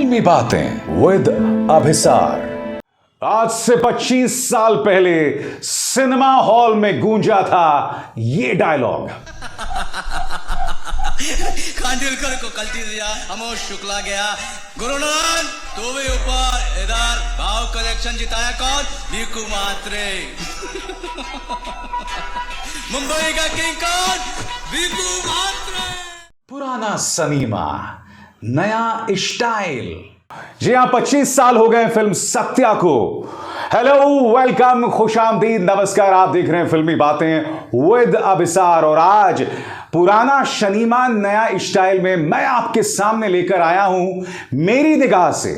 फिल्मी बातें विद अभिसार। आज से 25 साल पहले सिनेमा हॉल में गूंजा था ये डायलॉग। खांडविलकर को कल्टी दिया, अमोद शुक्ला गया, गुरुनान तो भी ऊपर, इधर भाव कलेक्शन जिताया कौन? भिकू मात्रे। मुंबई का किंग कौन? भिकू मात्रे। पुराना सनीमा, नया स्टाइल। जी हां, 25 साल हो गए फिल्म सत्या को। हेलो, वेलकम, खुशामदीद, नमस्कार। आप देख रहे हैं फिल्मी बातें विद अभिसार और आज पुराना शनीमा नया स्टाइल में मैं आपके सामने लेकर आया हूं मेरी निगाह से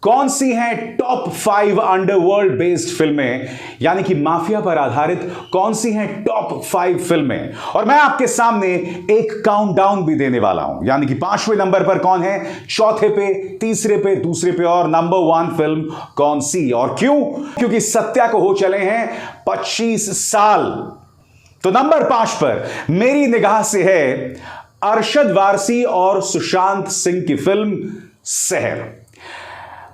कौन सी हैं टॉप 5 अंडरवर्ल्ड बेस्ड फिल्में, यानी कि माफिया पर आधारित कौन सी हैं टॉप 5 फिल्में। और मैं आपके सामने एक काउंटडाउन भी देने वाला हूं, यानी कि 5वें नंबर पर कौन है, चौथे पे, तीसरे पे, दूसरे पे और नंबर 1 फिल्म कौन सी और क्यों? क्योंकि सत्या को हो चले हैं 25 साल। तो नंबर 5 पर मेरी निगाह से है अरशद वारसी और सुशांत सिंह की फिल्म सहर।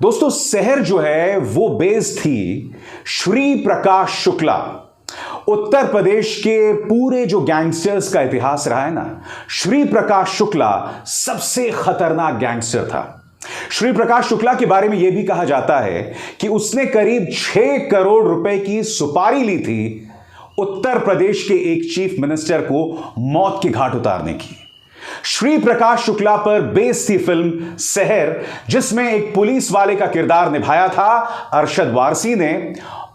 दोस्तों, सहर जो है वो बेस्ड थी श्री प्रकाश शुक्ला। उत्तर प्रदेश के पूरे जो गैंगस्टर्स का इतिहास रहा है ना, श्री प्रकाश शुक्ला सबसे खतरनाक गैंगस्टर था। श्री प्रकाश शुक्ला के बारे में यह भी कहा जाता है कि उसने करीब 6 करोड़ रुपए की सुपारी ली थी उत्तर प्रदेश के एक चीफ मिनिस्टर को मौत के घाट उतारने की। श्री प्रकाश शुक्ला पर बेस्ड थी फिल्म सहर, जिसमें एक पुलिस वाले का किरदार निभाया था अरशद वारसी ने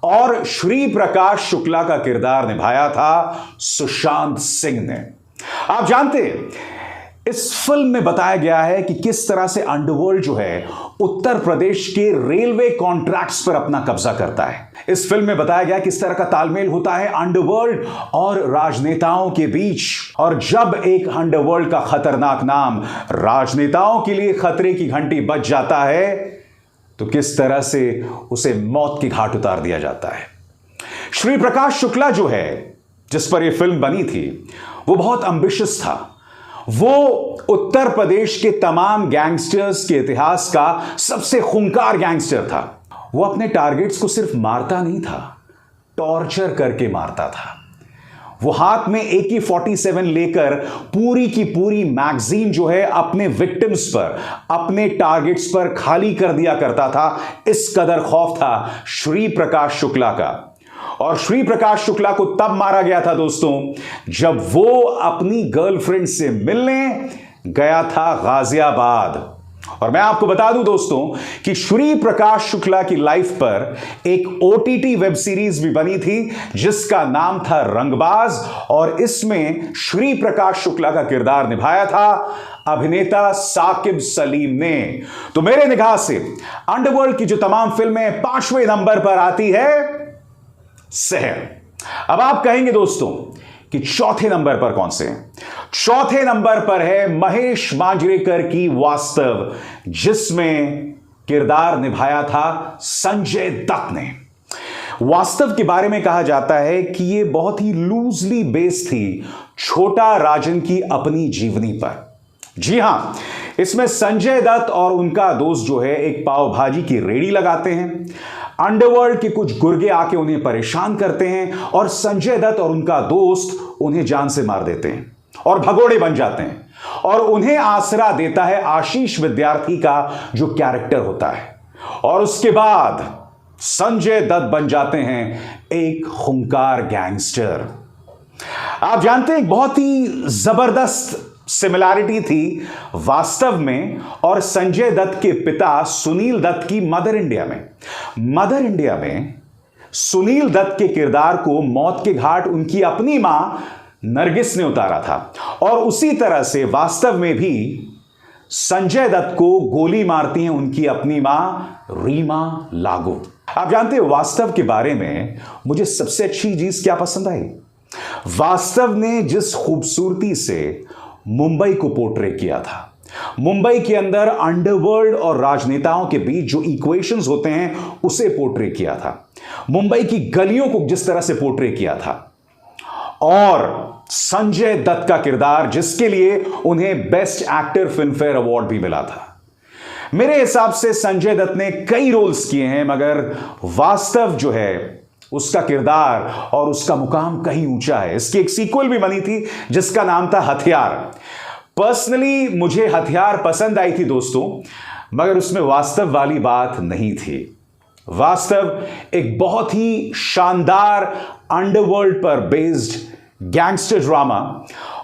और श्री प्रकाश शुक्ला का किरदार निभाया था सुशांत सिंह ने। आप जानते हैं, इस फिल्म में बताया गया है कि किस तरह से अंडरवर्ल्ड जो है उत्तर प्रदेश के रेलवे कॉन्ट्रैक्ट्स पर अपना कब्जा करता है। इस फिल्म में बताया गया किस तरह का तालमेल होता है अंडरवर्ल्ड और राजनेताओं के बीच, और जब एक अंडरवर्ल्ड का खतरनाक नाम राजनेताओं के लिए खतरे की घंटी बज जाता है तो किस तरह से उसे मौत के घाट उतार दिया जाता है। श्री प्रकाश शुक्ला जो है, जिस पर यह फिल्म बनी थी, वो बहुत एम्बिशियस था। वो उत्तर प्रदेश के तमाम गैंगस्टर्स के इतिहास का सबसे खूंखार गैंगस्टर था। वो अपने टारगेट्स को सिर्फ मारता नहीं था, टॉर्चर करके मारता था। वो हाथ में AK-47 लेकर पूरी की पूरी मैगजीन जो है अपने विक्टिम्स पर, अपने टारगेट्स पर खाली कर दिया करता था। इस कदर खौफ था श्री प्रकाश शुक्ला का। और श्री प्रकाश शुक्ला को तब मारा गया था दोस्तों, जब वो अपनी गर्लफ्रेंड से मिलने गया था गाजियाबाद। और मैं आपको बता दूं दोस्तों कि श्री प्रकाश शुक्ला की लाइफ पर एक OTT वेब सीरीज भी बनी थी जिसका नाम था रंगबाज, और इसमें श्री प्रकाश शुक्ला का किरदार निभाया था अभिनेता साकिब सलीम ने। तो मेरे निगाह से अंडरवर्ल्ड की जो तमाम फिल्में 5वें नंबर पर आती है सहर। अब आप कहेंगे दोस्तों कि चौथे नंबर पर कौन से हैं? चौथे नंबर पर है महेश मांजरेकर की वास्तव, जिसमें किरदार निभाया था संजय दत्त ने। वास्तव के बारे में कहा जाता है कि यह बहुत ही लूजली बेस्ड थी छोटा राजन की अपनी जीवनी पर। जी हां, इसमें संजय दत्त और उनका दोस्त जो है एक पाव भाजी की रेडी लगाते हैं। अंडरवर्ल्ड के कुछ गुर्गे आके उन्हें परेशान करते हैं और संजय दत्त और उनका दोस्त उन्हें जान से मार देते हैं और भगोड़े बन जाते हैं। और उन्हें आसरा देता है आशीष विद्यार्थी का जो कैरेक्टर होता है, और उसके बाद संजय दत्त बन जाते हैं एक खूंखार गैंगस्टर। आप जानते हैं, बहुत ही जबरदस्त सिमिलैरिटी थी वास्तव में और संजय दत्त के पिता सुनील दत्त की मदर इंडिया में। मदर इंडिया में सुनील दत्त के किरदार को मौत के घाट उनकी अपनी मां नरगिस ने उतारा था, और उसी तरह से वास्तव में भी संजय दत्त को गोली मारती हैं उनकी अपनी मां रीमा लागू। आप जानते हैं, वास्तव के बारे में मुझे सबसे अच्छी चीज क्या पसंद आई? वास्तव ने जिस खूबसूरती से मुंबई को पोर्ट्रे किया था, मुंबई के अंदर अंडरवर्ल्ड और राजनेताओं के बीच जो इक्वेशंस होते हैं उसे पोर्ट्रे किया था, मुंबई की गलियों को जिस तरह से पोर्ट्रे किया था, और संजय दत्त का किरदार जिसके लिए उन्हें best actor film fair award भी मिला था। मेरे हिसाब से संजय दत्त ने कई रोल्स किए हैं, मगर वास्तव जो है उसका किरदार और उसका मुकाम कहीं ऊंचा है। इसकी एक सीक्वल भी बनी थी जिसका नाम था हथियार। पर्सनली मुझे हथियार पसंद आई थी दोस्तों, मगर उसमें वास्तव वाली बात नहीं थी। वास्तव एक बहुत ही शानदार अंडरवर्ल्ड पर बेस्ड गैंगस्टर ड्रामा।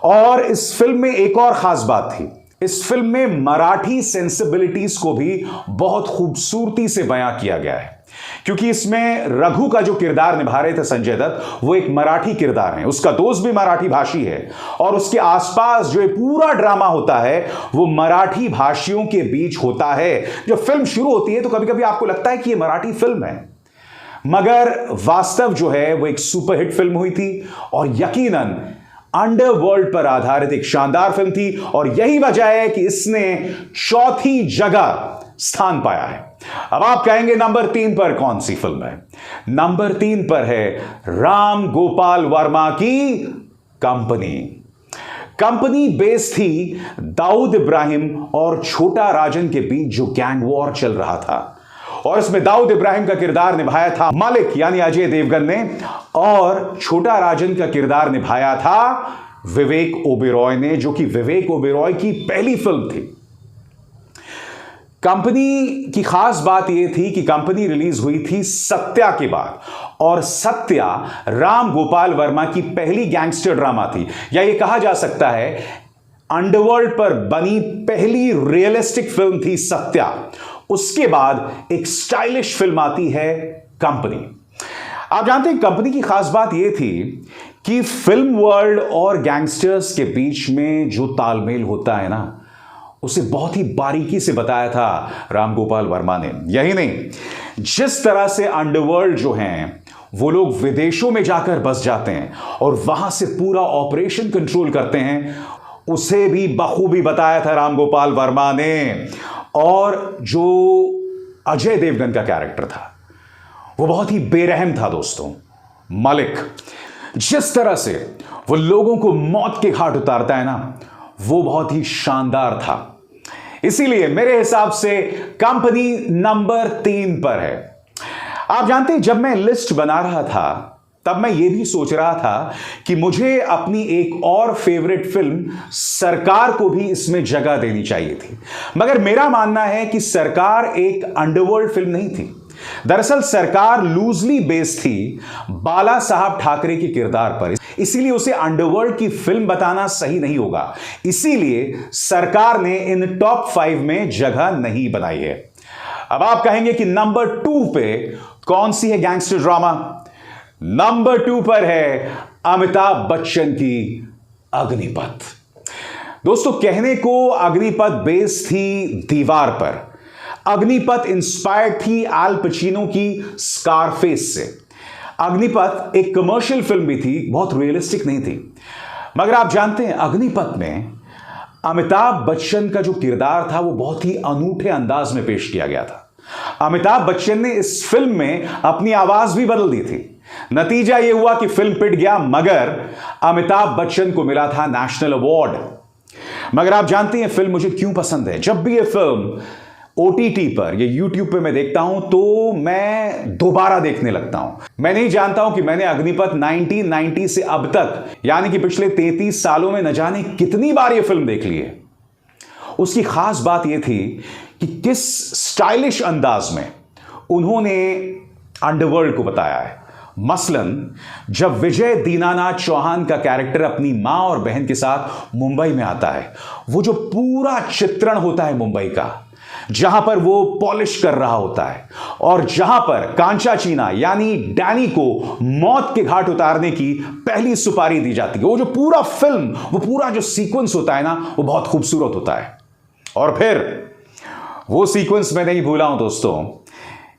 और इस फिल्म में एक और खास बात थी, इस फिल्म में मराठी सेंसिबिलिटीज को भी बहुत खूबसूरती से बयां किया गया है, क्योंकि इसमें रघु का जो किरदार निभा रहे थे संजय दत्त, वो एक मराठी किरदार है, उसका दोस्त भी मराठी भाषी है, और उसके आसपास जो पूरा ड्रामा होता है वो मराठी भाषियों के बीच होता है। जब फिल्म शुरू होती है तो कभी कभी आपको लगता है कि ये मराठी फिल्म है, मगर वास्तव जो है वो एक सुपरहिट फिल्म हुई थी और यकीनन अंडरवर्ल्ड पर आधारित एक शानदार फिल्म थी। और यही वजह है कि इसने चौथी जगह स्थान पाया है। अब आप कहेंगे नंबर 3 पर कौन सी फिल्म है? नंबर 3 पर है राम गोपाल वर्मा की कंपनी। कंपनी बेस थी दाऊद इब्राहिम और छोटा राजन के बीच जो गैंग वॉर चल रहा था, और इसमें दाऊद इब्राहिम का किरदार निभाया था मालिक यानी अजय देवगन ने, और छोटा राजन का किरदार निभाया था विवेक ओबेरॉय ने, जो कि विवेक ओबेरॉय की पहली फिल्म थी। कंपनी की खास बात यह थी कि कंपनी रिलीज हुई थी सत्या के बाद, और सत्या राम गोपाल वर्मा की पहली गैंगस्टर ड्रामा थी, या यह कहा जा सकता है अंडरवर्ल्ड पर बनी पहली रियलिस्टिक फिल्म थी सत्या। उसके बाद एक स्टाइलिश फिल्म आती है कंपनी। आप जानते हैं कंपनी की खास बात यह थी कि फिल्म वर्ल्ड और गैंगस्टर्स के बीच में जो तालमेल होता है ना, उसे बहुत ही बारीकी से बताया था राम गोपाल वर्मा ने। यही नहीं, जिस तरह से अंडरवर्ल्ड जो हैं वो लोग विदेशों में जाकर बस जाते हैं और वहां से पूरा ऑपरेशन कंट्रोल करते हैं, उसे भी बखूबी बताया था राम गोपाल वर्मा ने। और जो अजय देवगन का कैरेक्टर था वो बहुत ही बेरहम था दोस्तों। मालिक जिस तरह से वो लोगों को मौत के घाट उतारता है ना, वो बहुत ही शानदार था। इसीलिए मेरे हिसाब से कंपनी नंबर 3 पर है। आप जानते हैं जब मैं लिस्ट बना रहा था तब मैं यह भी सोच रहा था कि मुझे अपनी एक और फेवरेट फिल्म सरकार को भी इसमें जगह देनी चाहिए थी, मगर मेरा मानना है कि सरकार एक अंडरवर्ल्ड फिल्म नहीं थी। दरअसल सरकार लूजली बेस्ड थी बाला साहब ठाकरे के किरदार पर, इसीलिए उसे अंडरवर्ल्ड की फिल्म बताना सही नहीं होगा। इसीलिए सरकार ने इन टॉप 5 में जगह नहीं बनाई है। अब आप कहेंगे कि नंबर 2 पे कौन सी है गैंगस्टर ड्रामा? नंबर 2 पर है अमिताभ बच्चन की अग्निपथ। दोस्तों कहने को अग्निपथ बेस थी दीवार पर, अग्निपथ इंस्पायर्ड थी अल पचिनो की स्कारफेस से। अग्निपथ एक कमर्शियल फिल्म भी थी, बहुत रियलिस्टिक नहीं थी, मगर आप जानते हैं अग्निपथ में अमिताभ बच्चन का जो किरदार था वो बहुत ही अनूठे अंदाज में पेश किया गया था। अमिताभ बच्चन ने इस फिल्म में अपनी आवाज भी बदल दी थी। नतीजा यह हुआ कि फिल्म पिट गया, मगर अमिताभ बच्चन को मिला था नेशनल अवार्ड। मगर आप जानते हैं फिल्म मुझे क्यों पसंद है? जब भी यह फिल्म ओटीटी पर या यूट्यूब पे मैं देखता हूं तो मैं दोबारा देखने लगता हूं। मैं नहीं जानता हूं कि मैंने अग्निपथ 1990 से अब तक यानी कि पिछले 33 सालों में न जाने कितनी बार यह फिल्म देख ली है। उसकी खास बात यह थी कि किस स्टाइलिश अंदाज में उन्होंने अंडरवर्ल्ड को बताया है। मसलन जब विजय दीनानाथ चौहान का कैरेक्टर अपनी मां और बहन के साथ मुंबई में आता है, वो जो पूरा चित्रण होता है मुंबई का, जहां पर वो पॉलिश कर रहा होता है और जहां पर कांचा चीना यानी डैनी को मौत के घाट उतारने की पहली सुपारी दी जाती है, वो जो पूरा फिल्म, वो पूरा जो सीक्वेंस होता है ना, वो बहुत खूबसूरत होता है। और फिर वो सीक्वेंस मैं नहीं भूला हूं दोस्तों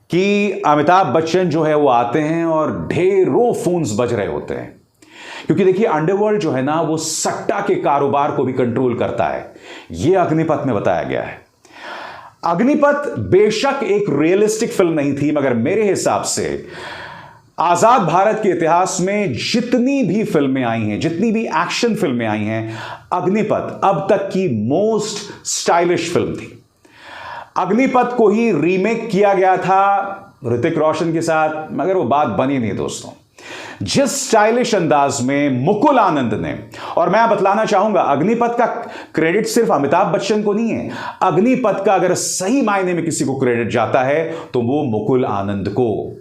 कि अमिताभ बच्चन जो है वो आते हैं और ढेरों फोन्स बज रहे होते हैं, क्योंकि देखिए अंडरवर्ल्ड जो है ना वो सट्टा के कारोबार को भी कंट्रोल करता है। यह अग्निपथ में बताया गया है। अग्निपथ बेशक एक रियलिस्टिक फिल्म नहीं थी, मगर मेरे हिसाब से आजाद भारत के इतिहास में जितनी भी फिल्में आई हैं, जितनी भी एक्शन फिल्में आई हैं, अग्निपथ अब तक की मोस्ट स्टाइलिश फिल्म थी। अग्निपथ को ही रीमेक किया गया था ऋतिक रोशन के साथ, मगर वो बात बनी नहीं दोस्तों। जिस स्टाइलिश अंदाज में मुकुल आनंद ने, और मैं बतलाना चाहूंगा अग्निपथ का क्रेडिट सिर्फ अमिताभ बच्चन को नहीं है, अग्निपथ का अगर सही मायने में किसी को क्रेडिट जाता है तो वो मुकुल आनंद को,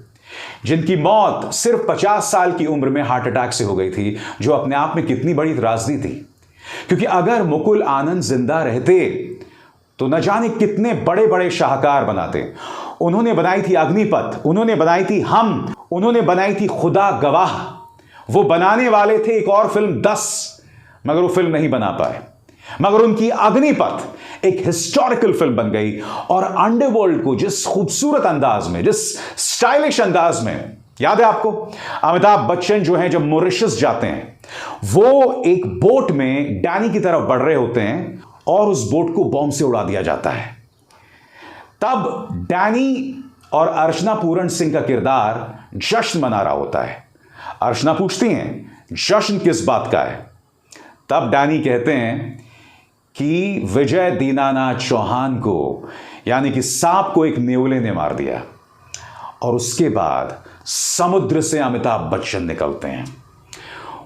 जिनकी मौत सिर्फ 50 साल की उम्र में हार्ट अटैक से हो गई थी, जो अपने आप में कितनी बड़ी त्रासदी थी। क्योंकि अगर मुकुल आनंद जिंदा रहते तो न जाने कितने बड़े बड़े शाहकार बनाते। उन्होंने बनाई थी अग्निपथ, उन्होंने बनाई थी हम, उन्होंने बनाई थी खुदा गवाह। वो बनाने वाले थे एक और फिल्म 10, मगर वो फिल्म नहीं बना पाए। मगर उनकी अग्निपथ एक हिस्टोरिकल फिल्म बन गई, और अंडरवर्ल्ड को जिस खूबसूरत अंदाज में, जिस स्टाइलिश अंदाज में, याद है आपको अमिताभ बच्चन जो हैं जब मॉरिशस जाते हैं, वो एक बोट में डैनी की तरफ बढ़ रहे होते हैं और उस बोट को बॉम्ब से उड़ा दिया जाता है। तब डैनी और अर्चना पूरन सिंह का किरदार जश्न मना रहा होता है। अर्चना पूछती हैं जश्न किस बात का है? तब डैनी कहते हैं कि विजय दीनानाथ चौहान को, यानी कि सांप को एक नेवले ने मार दिया। और उसके बाद समुद्र से अमिताभ बच्चन निकलते हैं।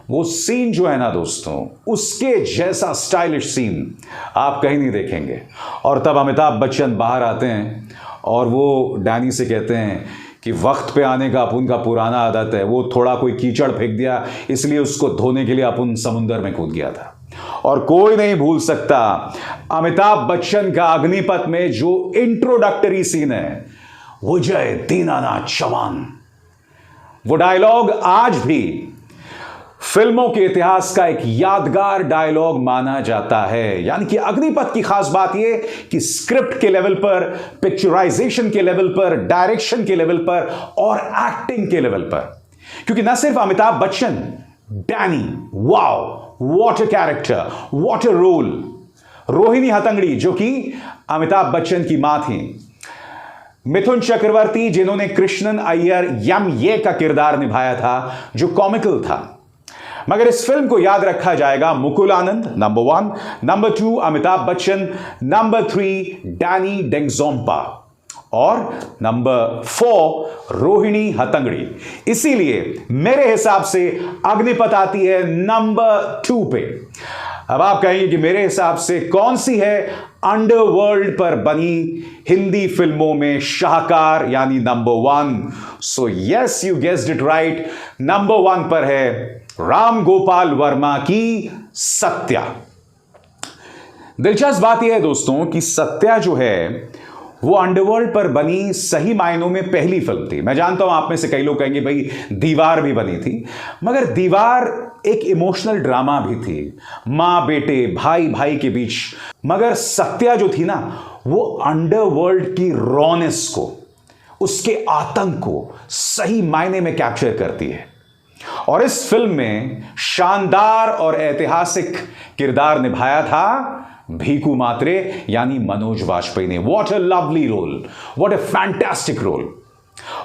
वो सीन जो है ना दोस्तों, उसके जैसा स्टाइलिश सीन आप कहीं नहीं देखेंगे। और तब अमिताभ बच्चन बाहर आते हैं और वो डैनी से कहते हैं कि वक्त पे आने का अपन का पुराना आदत है, वो थोड़ा कोई कीचड़ फेंक दिया इसलिए उसको धोने के लिए अपन समुंदर में कूद गया था। और कोई नहीं भूल सकता अमिताभ बच्चन का अग्निपथ में जो इंट्रोडक्टरी सीन है, विजय दीनानाथ चौहान, वो डायलॉग आज भी फिल्मों के इतिहास का एक यादगार डायलॉग माना जाता है। यानी कि अग्निपथ की खास बात यह कि स्क्रिप्ट के लेवल पर, पिक्चराइजेशन के लेवल पर, डायरेक्शन के लेवल पर और एक्टिंग के लेवल पर, क्योंकि न सिर्फ Amitabh Bachchan, Danny, wow what a character, what a role. Rohini Hattangadi जो कि अमिताभ बच्चन की मां थी, मिथुन चक्रवर्ती जिन्होंने कृष्णन अय्यर यम ये का किरदार निभाया था जो कॉमिकल था। मगर इस फिल्म को याद रखा जाएगा Mukul Anand number 1, number 2 Amitabh Bachchan, number 3 Danny Denzongpa और नंबर 4 रोहिणी हतंगड़ी। इसीलिए मेरे हिसाब से अग्निपथ आती है नंबर 2 पे। अब आप कहेंगे कि मेरे हिसाब से कौन सी है अंडरवर्ल्ड पर बनी हिंदी फिल्मों में शाहकार, यानी number 1। So yes, you guessed it right, number 1 पर है राम गोपाल वर्मा की सत्या। दिलचस्प बात यह है दोस्तों कि सत्या जो है वो अंडरवर्ल्ड पर बनी सही मायनों में पहली फिल्म थी। मैं जानता हूं आप में से कई लोग कहेंगे भाई दीवार भी बनी थी, मगर दीवार एक इमोशनल ड्रामा भी थी, मां बेटे, भाई भाई के बीच। मगर सत्या जो थी ना, वो अंडरवर्ल्ड की रॉनेस को, उसके आतंक को सही मायने में कैप्चर करती है। और इस फिल्म में शानदार और ऐतिहासिक किरदार निभाया था भीकू मात्रे यानी मनोज वाजपेयी ने। What a lovely role, what a fantastic role.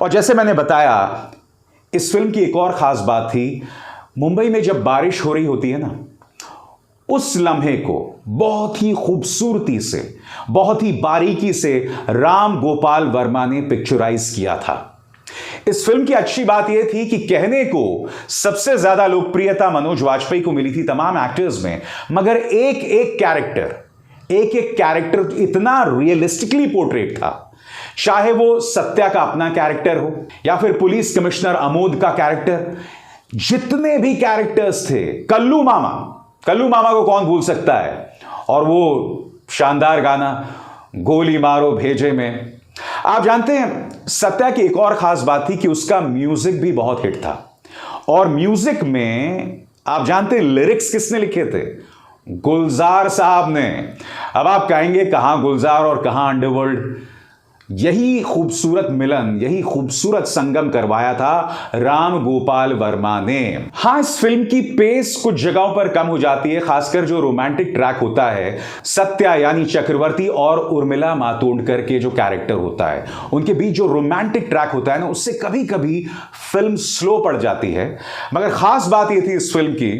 और जैसे मैंने बताया, इस फिल्म की एक और खास बात थी, मुंबई में जब बारिश हो रही होती है ना, उस लम्हे को बहुत ही खूबसूरती से, बहुत ही बारीकी से राम गोपाल वर्मा ने पिक्चराइज किया था। इस फिल्म की अच्छी बात यह थी कि कहने को सबसे ज्यादा लोकप्रियता मनोज वाजपेयी को मिली थी तमाम एक्टर्स में, मगर एक एक कैरेक्टर इतना रियलिस्टिकली पोर्ट्रेट था। चाहे वो सत्या का अपना कैरेक्टर हो या फिर पुलिस कमिश्नर अमोद का कैरेक्टर, जितने भी कैरेक्टर्स थे, कल्लू मामा को कौन भूल सकता है, और वो शानदार गाना गोली मारो भेजे में। आप जानते हैं सत्या की एक और खास बात थी कि उसका म्यूजिक भी बहुत हिट था। और म्यूजिक में आप जानते हैं लिरिक्स किसने लिखे थे? गुलजार साहब ने। अब आप कहेंगे कहां गुलजार और कहां अंडरवर्ल्ड। यही खूबसूरत मिलन, यही खूबसूरत संगम करवाया था राम गोपाल वर्मा ने। हां, इस फिल्म की पेस कुछ जगहों पर कम हो जाती है, खासकर जो रोमांटिक ट्रैक होता है, सत्या यानी चक्रवर्ती और उर्मिला मातोंडकर के जो कैरेक्टर होता है उनके बीच जो रोमांटिक ट्रैक होता है ना, उससे कभी कभी फिल्म स्लो पड़ जाती है। मगर खास बात यह थी इस फिल्म की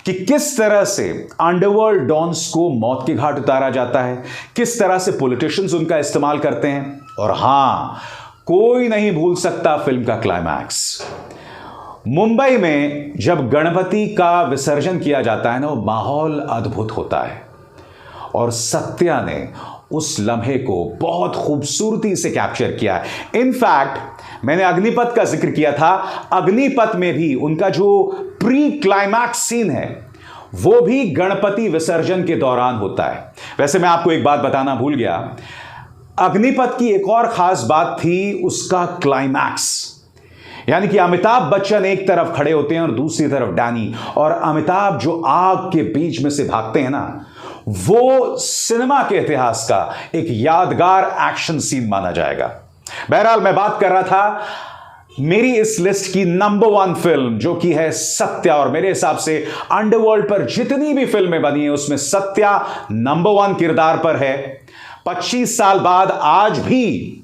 कि किस तरह से अंडरवर्ल्ड डॉन्स को मौत के घाट उतारा जाता है, किस तरह से पॉलिटिशियंस उनका इस्तेमाल करते हैं। और हां, कोई नहीं भूल सकता फिल्म का क्लाइमैक्स। मुंबई में जब गणपति का विसर्जन किया जाता है ना, वो माहौल अद्भुत होता है और सत्या ने उस लम्हे को बहुत खूबसूरती से कैप्चर किया है। इनफैक्ट मैंने अग्निपथ का जिक्र किया था, अग्निपथ में भी उनका जो प्री क्लाइमैक्स सीन है वो भी गणपति विसर्जन के दौरान होता है। वैसे मैं आपको एक बात बताना भूल गया, अग्निपथ की एक और खास बात थी उसका क्लाइमैक्स। यानी कि अमिताभ बच्चन एक तरफ खड़े होते हैं और दूसरी तरफ डैनी, और अमिताभ जो आग के बीच में से भागते हैं ना, वो सिनेमा के इतिहास का एक यादगार एक्शन सीन माना जाएगा। बहरहाल मैं बात कर रहा था मेरी इस लिस्ट की नंबर 1 फिल्म जो कि है सत्या, और मेरे हिसाब से अंडरवर्ल्ड पर जितनी भी फिल्में बनी है उसमें सत्या नंबर 1 किरदार पर है। 25 साल बाद आज भी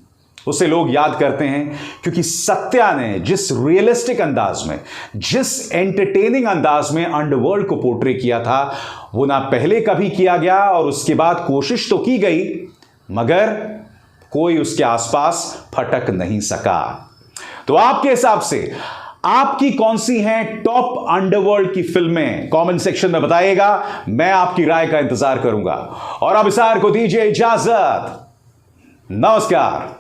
उसे लोग याद करते हैं क्योंकि सत्या ने जिस रियलिस्टिक अंदाज में, जिस एंटरटेनिंग अंदाज में अंडरवर्ल्ड को पोर्ट्रे किया था, वो ना पहले कभी किया गया और उसके बाद कोशिश तो की गई मगर कोई उसके आसपास फटक नहीं सका। तो आपके हिसाब से आपकी कौन सी हैं टॉप अंडरवर्ल्ड की फिल्में? कमेंट सेक्शन में बताइएगा, मैं आपकी राय का इंतजार करूंगा। और अब इसार को दीजिए इजाजत, नमस्कार।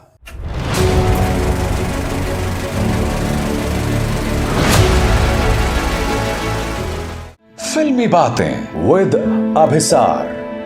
फिल्मी बातें विद अभिसार।